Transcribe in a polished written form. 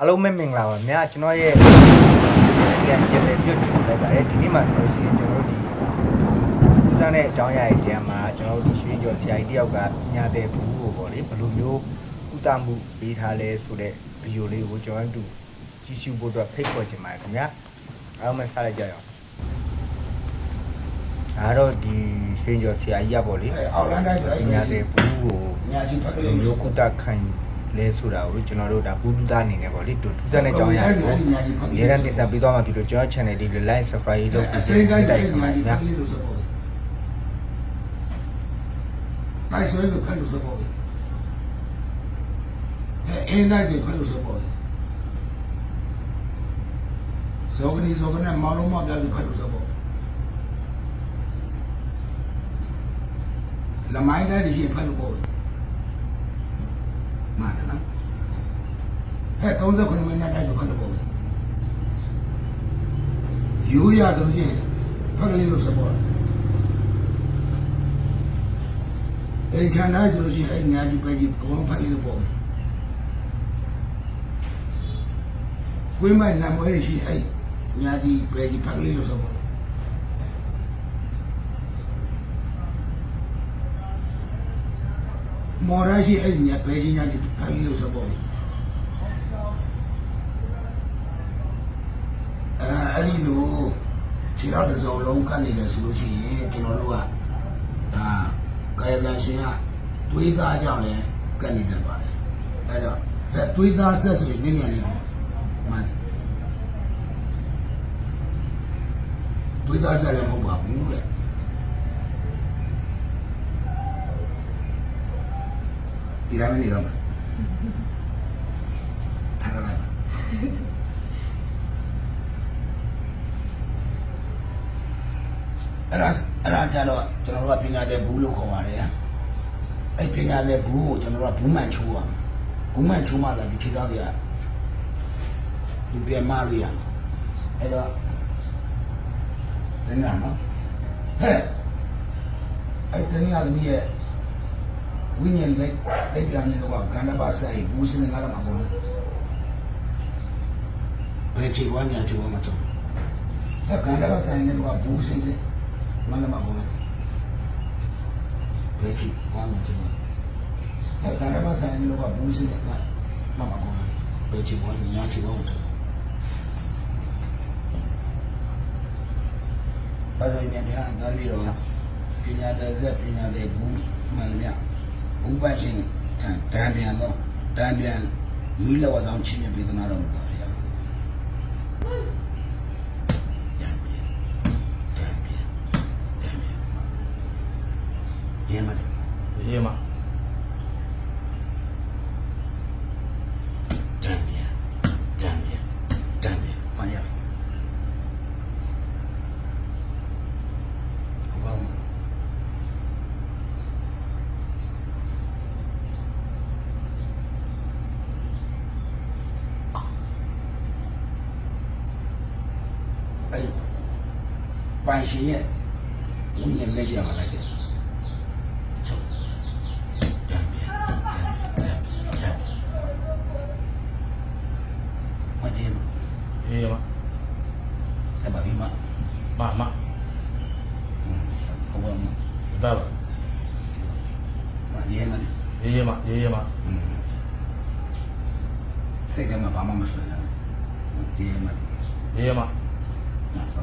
အားလုံးပဲမင်္ဂလာပါများကျွန်တော်ရဲ့ပြန်လည်းပြုတ်ကြည့်လိုက်ပါတယ်ဒီနေ့မှာဆိုလို့ရှိရင်ကျွန်တော်တို့ဒီဦးစားတဲ့အကြောင်းအရာတွေမှာကျွန်တော်တို့ဒီရွှေကျော်ဆရာကြီးတယောက်ကညာတဲ့ဘူးကိုပေါ့လေဘယ်လိုမျိုးဥတမှုပေးထားလဲဆိုတဲ့ဗီဒီယိုလေးကိုကျွန်တော်တို့ကြည့်ရှုဖို့အတွက်ဖိတ်ခေါ်ချင်ပါတယ်ခင်ဗျာအားလုံးပဲစားလိုက်ကြရအောင်အားတော့ဒီရွှေကျော်ဆရာကြီးကပေါ့လေအောက်လန်းတိုင်းဆိုညာတဲ့ဘူးကို ညာချင်းဖက်ကလေး မျိုးကုတခံလဲဆိုတာကိုကျွန်တော်တို့ဒါဘူးတူသားအနေနဲ့ပေါ့လေတူစက်နဲ့ကြောင်းရတယ်။ရေရန်တင်ဆက်ပြီးတော့မှပြီးတော့ကျွန်တော် channel ဒီ like subscribe လုပ်ပြီးတိုက်ခါမှာညာ။နိုင်ဆိုရင်ဖက်လို့ဆိုပေါ့။အင်းနိုင်ဆိုဖက်လို့ဆိုပေါ့။ဇောကနေမောင်လုံးမပြပြီးဖက်လို့ဆိုပေါ့။လမိုင်းတိုင်းရှိဖက်လို့ပေါ့။မှန်တယ်နော်39မိနစ်တိုင်းတော့ဖတ်လို့ပေါ့ရိုးရဆိုရင်ဖတ်ကလေးလို့ဆိုပေါ့အိမ်ချမ်းတိုင်းဆိုလို့ရှိရင်အဲ့ညာကြီးပဲကြီးဘောဖတ်လေးလို့ပေါ့ကွင်းမိုင်နမွေးရှိအဲ့ညာကြီးပဲကြီးဖတ်ကလေးလို့ဆိုပေါ့မော်ရရှိအဲ့ညာပဲကြီးညာကြီးဖတ်ကလေးလို့ဆိုပေါ့အဲ့ဒီလိုခြေတော်တစ်စုံလုံးကတ်နေတယ်ဆိုလို့ရှိရင်ကျွန်တော်တို့ကဒါကာယကံရှင်ကတွေးသားကြောင့်လည်းကတ်နေတတ်ပါတယ်အဲ့တော့တွေးသားဆက်ဆိုရင်နည်းနည်းလေးမှန်တွေးသားဆက်လည်းမဟုတ်ပါဘူးလေဒီလိုမျိုးနေတော့ထားရလိုက်အဲ့ဒါကြတော့ကျွန်တော်တို့ကပညာတဲ့ဘူးလို့ခေါ်ပါတယ်အဲ့ပညာတဲ့ဘူးကိုကျွန်တော်တို့ကဘူးမှန်ချိုးရမှာဘူးမှန်ချိုးမှလည်းဒီခေတ်သားတွေကဒီပြန်မလို့ရမှာအဲ့တော့တင်းနာနော်အဲ့တင်းနာလည်းရဲ့ဝိညာဉ်လက်ပြန်နေတော့ကန္နပါဆိုင်ဘူးစနေငါလာမှာပေါ့ဘယ်ချိန်ဝမ်းညာချိုးမှမချိုးအဲ့ကန္နပါဆိုင်နေတော့ဘူးစနေမနမဘောလည်းဘယ်ချိဘာမှမချိုးအဲ့ကန္နပါဆိုင်နေတော့ဘူးစနေကမမဘောလည်းဘယ်ချိဘာညာချိုးအောင်ဘာလို့ညနေအားသားပြီးတော့ပညာတဲ့ပညာတဲ့ဘူးမှန်မြဘုပ္ပရှင်တန်ပြန်တော့တန်ပြန်မိလောအောင်ချင်းပြပေးသနာတော်မူပါဗျာရေးမတန်ပြန်ဘာရဘာမအဲ့ပိုင်ရှင်ရဲ့ဝိညာဉ်လက်ပြပါလိုက်တယ်ရေးမအဲ့ဘာပြီးမှမဟုတ်ပါမဒါပါမရေးမရေးမစိတ်ထဲမှာဘာမှမဆွဲနိုင်ဘူးရေးမရေးမဟုတ်